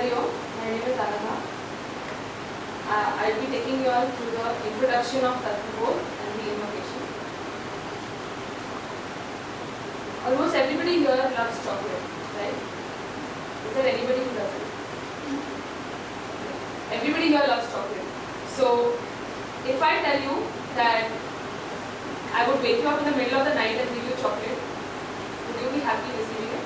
Hari Om, my name is Anagha. I'll be taking you all through the introduction of Tattva and the innovation. Almost everybody here loves chocolate, right? Is there anybody who doesn't? Everybody here loves chocolate. So, if I tell you that I would wake you up in the middle of the night and give you chocolate, would you be happy receiving it?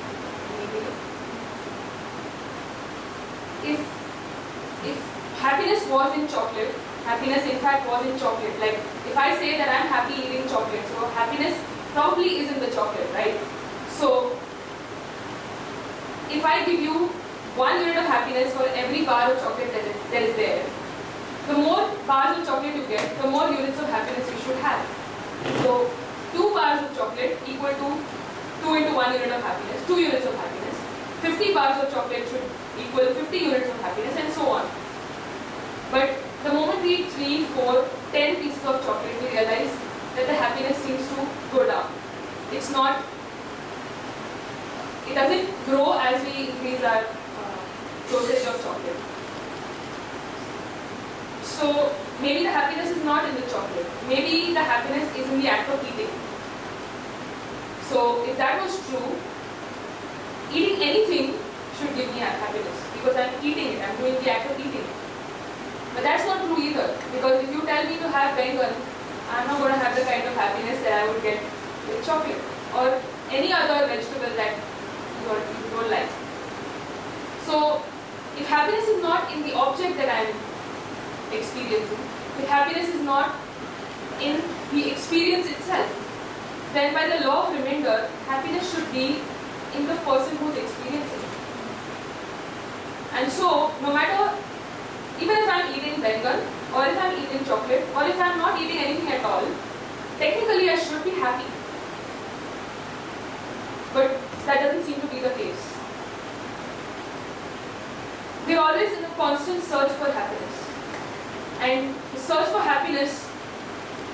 If happiness was in chocolate, happiness in fact was in chocolate. Like if I say that I'm happy eating chocolate, so happiness probably is in the chocolate, right? So if I give you 1 unit of happiness for every bar of chocolate that is there, the more bars of chocolate you get, the more units of happiness you should have. So 2 bars of chocolate equal to 2 into 1 unit of happiness, 2 units of happiness. 50 bars of chocolate should equal 50 units of happiness, and so on. But the moment we eat 3, 4, 10 pieces of chocolate, we realize that the happiness seems to go down. It doesn't grow as we increase our dosage of chocolate. So maybe the happiness is not in the chocolate. Maybe the happiness is in the act of eating. So if that was true, eating anything should give me happiness because I'm eating it, I'm doing the act of eating it. But that's not true either, because if you tell me to have bengal, I'm not going to have the kind of happiness that I would get with chocolate or any other vegetable that you don't like. So if happiness is not in the object that I'm experiencing, if happiness is not in the experience itself, then by the law of remainder, happiness should be in the person who's experiencing it. And so, no matter, even if I'm eating bengal, or if I'm eating chocolate, or if I'm not eating anything at all, technically I should be happy. But that doesn't seem to be the case. We're always in a constant search for happiness. And the search for happiness,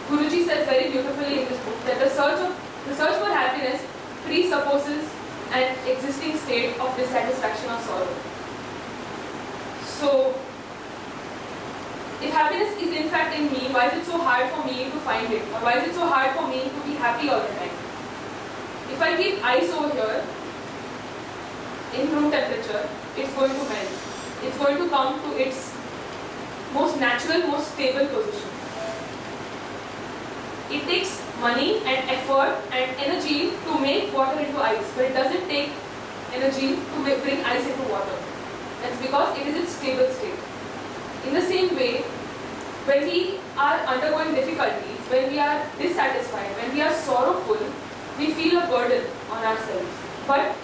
Guruji says very beautifully in this book, that the search for happiness presupposes an existing state of dissatisfaction or sorrow. So, if happiness is in fact in me, why is it so hard for me to find it? Or why is it so hard for me to be happy all the time? If I keep ice over here, in room temperature, it's going to melt. It's going to come to its most natural, most stable position. It takes money and effort and energy to make water into ice, but it doesn't take energy to bring ice into water. That's because it is its stable state. In the same way, when we are undergoing difficulties, when we are dissatisfied, when we are sorrowful, we feel a burden on ourselves. But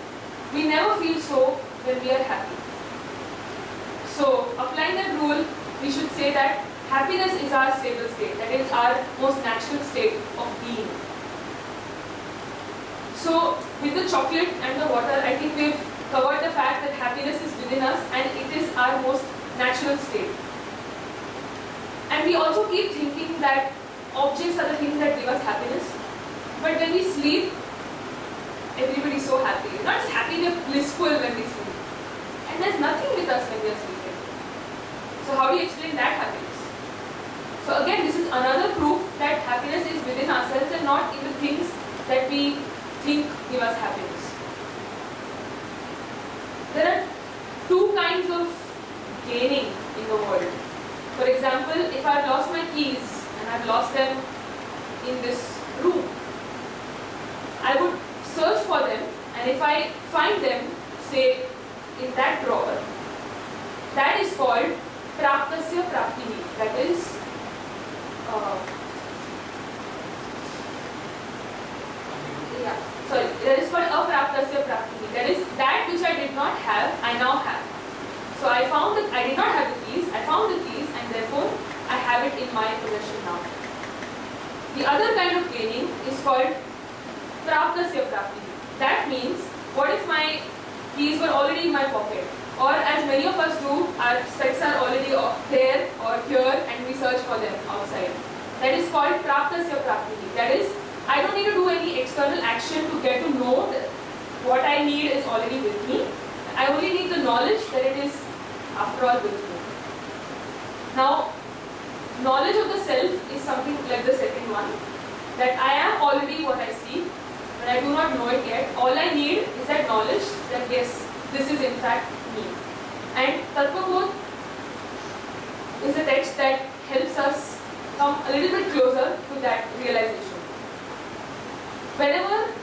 we never feel so when we are happy. So, applying that rule, we should say that happiness is our stable state, that is our most natural state of being. So, with the chocolate and the water, I think we've covered the fact that happiness is within us and it is our most natural state. And we also keep thinking that objects are the things that give us happiness. But when we sleep, everybody's so happy. We're not just happy, we're blissful when we sleep. And there's nothing with us when we are sleeping. So how do you explain that happiness? So again, this is another proof that happiness is within ourselves and not in the things that we think give us happiness. There are 2 kinds of gaining in the world. For example, if I've lost my keys and I've lost them in this room, I would search for them, and if I find them, say, in that drawer, that is called praptasya praptihi. That is that is called apraptasya praptihi. That is that which I did not have, I now have. So I found that I did not have the keys, I found the keys, and therefore I have it in my possession now. The other kind of gaining is called praptasya praptihi. That means, what if my keys were already in my pocket? Or as many of us do, our specs are already there or here and we search for them outside. That is called praptasya praptihi. That is, I don't need to do any external action to get to know that what I need is already with me. I only need the knowledge that it is after all will know. Now, knowledge of the self is something like the second one, that I am already what I see, but I do not know it yet. All I need is that knowledge that yes, this is in fact me. And Tattvabodh is a text that helps us come a little bit closer to that realization. Whenever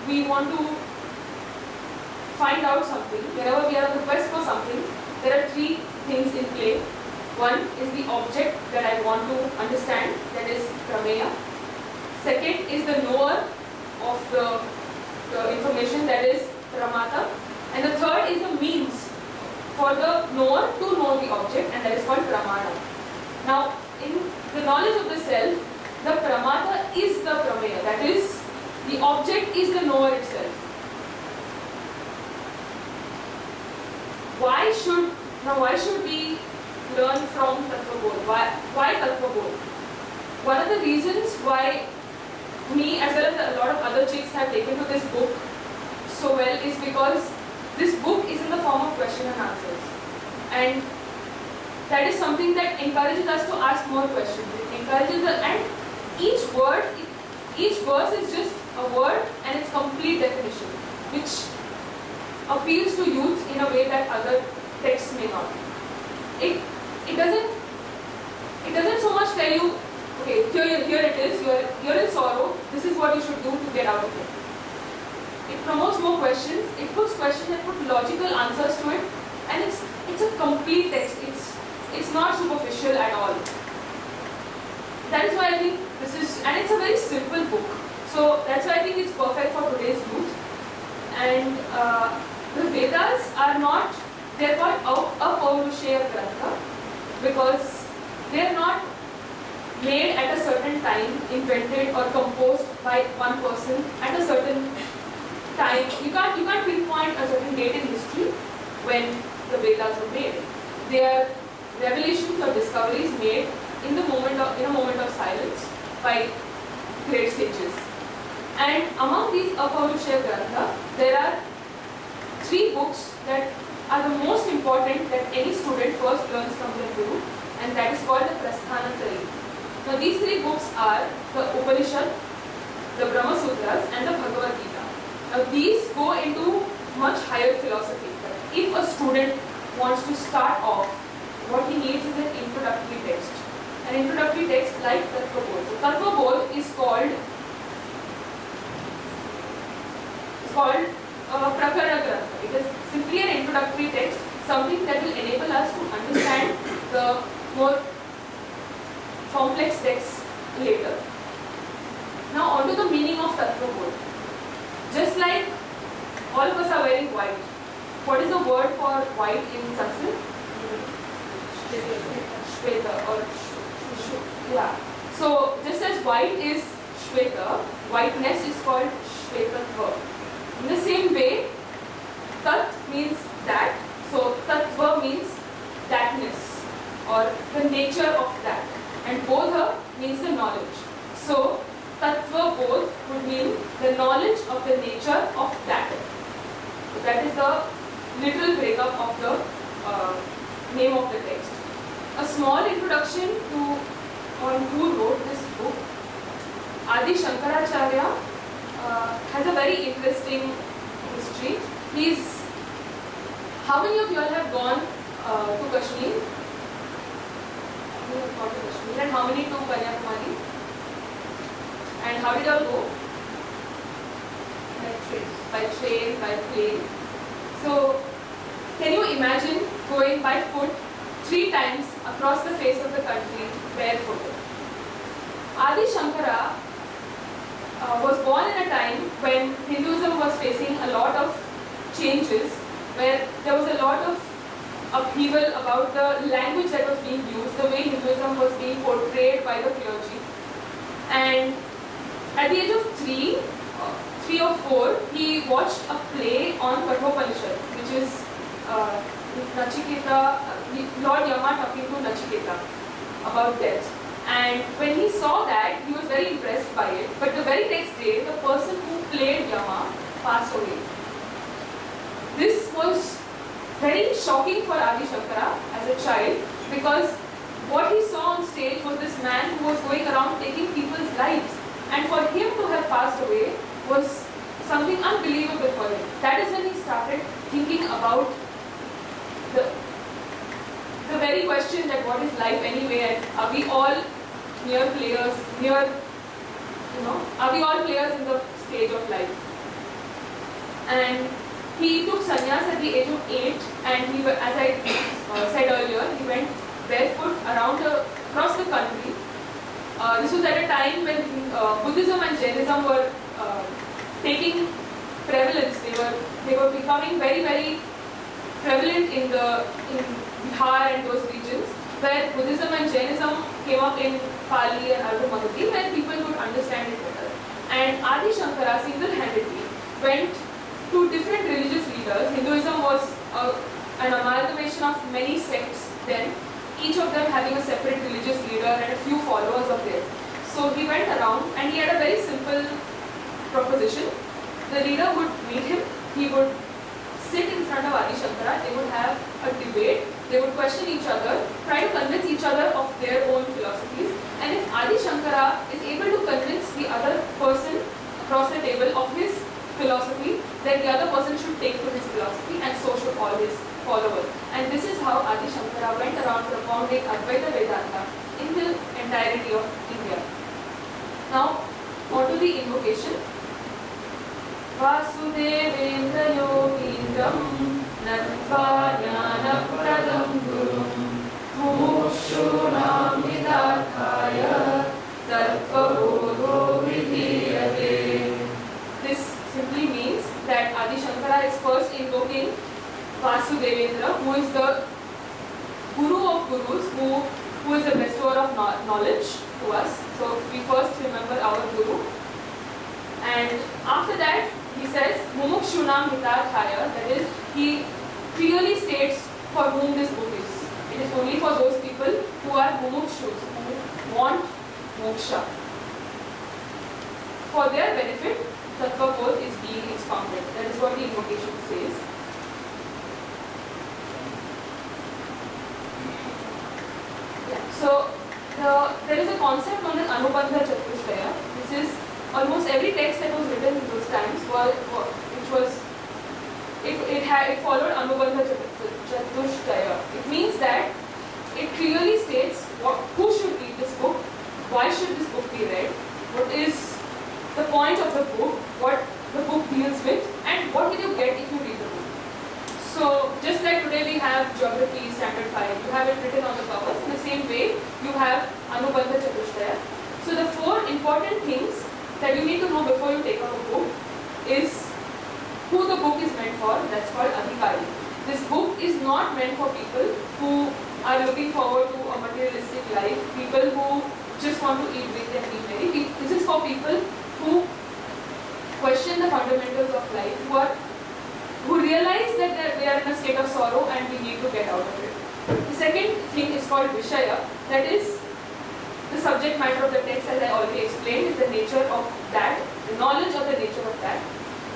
we want to find out something, whenever we are on the quest for something, there are three things in play. One is the object that I want to understand, that is prameya. Second is the knower of the information, that is pramata. And the third is the means for the knower to know the object, and that is called pramana. Now, in the knowledge of the self, the pramata is the prameya, that is, the object is the knower itself. Why should we learn from Tattvabodh? Why Tattvabodh? One of the reasons why me as well as a lot of other chicks have taken to this book so well is because this book is in the form of question and answers. And that is something that encourages us to ask more questions. It encourages us, and each verse is just a word and its complete definition, which appeals to youth in a way that other texts may not. It doesn't so much tell you, okay, here it is, you're in sorrow, this is what you should do to get out of it. It promotes more questions, it puts questions and puts logical answers to it, and it's a complete text. It's not superficial at all. That is why I think this is, and it's a very simple book. So that's why I think it's perfect for today's youth. And the Vedas are not, they're called Apaurushaya Grantha because they're not made at a certain time, invented or composed by one person at a certain time. You can't pinpoint a certain date in history when the Vedas were made. They are revelations or discoveries made in a moment of silence by great sages. And among these Apaurushaya Grantha, there are three books that are the most important that any student first learns from their guru, and that is called the Prasthanatrayee. Now these three books are the Upanishad, the Brahma Sutras, and the Bhagavad Gita. Now these go into much higher philosophy. If a student wants to start off, what he needs is an introductory text. An introductory text like Tattvabodh. So Tattvabodh is called Prakarana Grantha. It is simply an introductory text, something that will enable us to understand the more complex texts later. Now on to the meaning of Tattvabodh. Just like all of us are wearing white, what is the word for white in Sanskrit? Shweta or yeah. So just as white is Shweta, whiteness is called Shwetatva. In the same way, Tat means that, so Tattva means thatness or the nature of that, and Bodha means the knowledge. So Tattvabodh would mean the knowledge of the nature of that. So that is the literal breakup of the name of the text. A small introduction to on who wrote this book. Adi Shankaracharya has a very interesting history. How many of you all have gone to Kashmir? You have gone to Kashmir, and how many to Kanyakumari? And how did you all go? By train, by plane. So, can you imagine going by foot 3 times across the face of the country barefooted? Adi Shankara was born in a time when Hinduism was facing a lot of changes, where there was a lot of upheaval about the language that was being used, the way Hinduism was being portrayed by the clergy. And at the age of 3 or 4, he watched a play on Kathopanishad, which is Nachiketa, Lord Yama talking to Nachiketa about death. And when he saw that, he was very impressed by it. But the very next day, the person who played Yama passed away. This was very shocking for Adi Shankara as a child, because what he saw on stage was this man who was going around taking people's lives, and for him to have passed away was something unbelievable for him. That is when he started thinking about the very question that what is life anyway, and are we all mere players, are we all players in the stage of life? And he took sannyas at the age of 8, and he, as I said earlier, he went barefoot across the country. This was at a time when Buddhism and Jainism were taking prevalence. They were becoming very, very prevalent in Bihar and those regions, where Buddhism and Jainism came up in Pali and Ardha Magathi, where people could understand it better. And Adi Shankara single-handedly went to different religious leaders. Hinduism was an amalgamation of many sects then, each of them having a separate religious leader and a few followers of theirs. So he went around and he had a very simple proposition. The leader would meet him, he would sit in front of Adi Shankara, they would have a debate, they would question each other, try to convince each other of their own philosophies, and if Adi Shankara is able to convince the other person across the table of his philosophy, then the other person should take to his philosophy, and so should all his followers. And this is how Adi Shankara went around propounding Advaita Vedanta in the entirety of India. Now, on to the invocation. Vasudevendra Yogindram Natva Jnana Pradam Gurum Mumukshunam Hidarthaya Tattva Bodho Vidhiyate. This simply means that Adi Shankara is first invoking Vasudevendra, who is the Guru of Gurus, who is the bestower of knowledge to us. So we first remember our Guru. And after that, he says, Mumukshunam Hitarthaya, that is, he clearly states for whom this book is. It is only for those people who are mumukshus, who want moksha. For their benefit, Tattva Bodh is being expounded. That is what the invocation says. Yeah. So, there is a concept known as Anubandha Chatushtaya. This is almost every text that was written in those times, it followed Anubandha Chatushtaya. It means that it clearly states who should read this book, why should this book be read, what is the point of the book, what the book deals with, and what will you get if you read the book. So, just like today we have geography, standard 5, you have it written on the covers. In the same way, you have Anubandha Chatushtaya. So, the 4 important things that you need to know before you take up a book is who the book is meant for. That's called Adhikari. This book is not meant for people who are looking forward to a materialistic life, people who just want to eat, drink and be merry. This is for people who question the fundamentals of life, who realize that they are in a state of sorrow and we need to get out of it. The second thing is called Vishaya, that is the subject matter of the text, as I already explained, is the nature of that, the knowledge of the nature of that.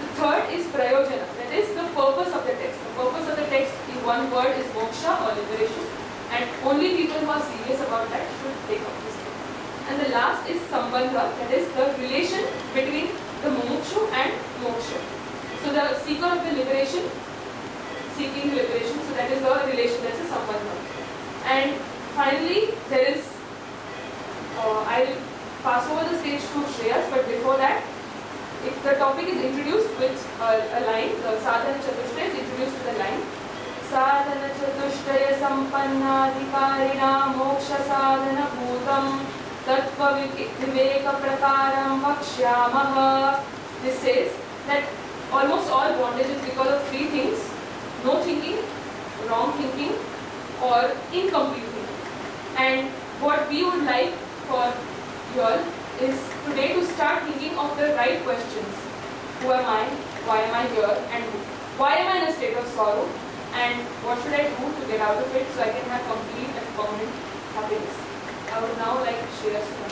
The third is Prayojana, that is the purpose of the text. The purpose of the text in one word is moksha or liberation, and only people who are serious about that should take up this book. And the last is Sambandha, that is the relation between the mumukshu and moksha. So the seeker of the liberation, seeking liberation, so that is the relation, that's a Sambandha. And finally, there is I'll pass over the stage to Shreyas, but before that, if the topic is introduced with a line, the Sadhana Chatushtaya is introduced with a line. Sadhana Chatushtaya Sampannadhikarina Moksha Sadhana Bhutam Tattva Viveka Prakaram Vakshyamaha. This says that almost all bondage is because of 3 things: no thinking, wrong thinking, or incomplete thinking. And what we would like for you all is today to start thinking of the right questions. Who am I? Why am I here? And why am I in a state of sorrow? And what should I do to get out of it so I can have complete and permanent happiness? I would now like to share some.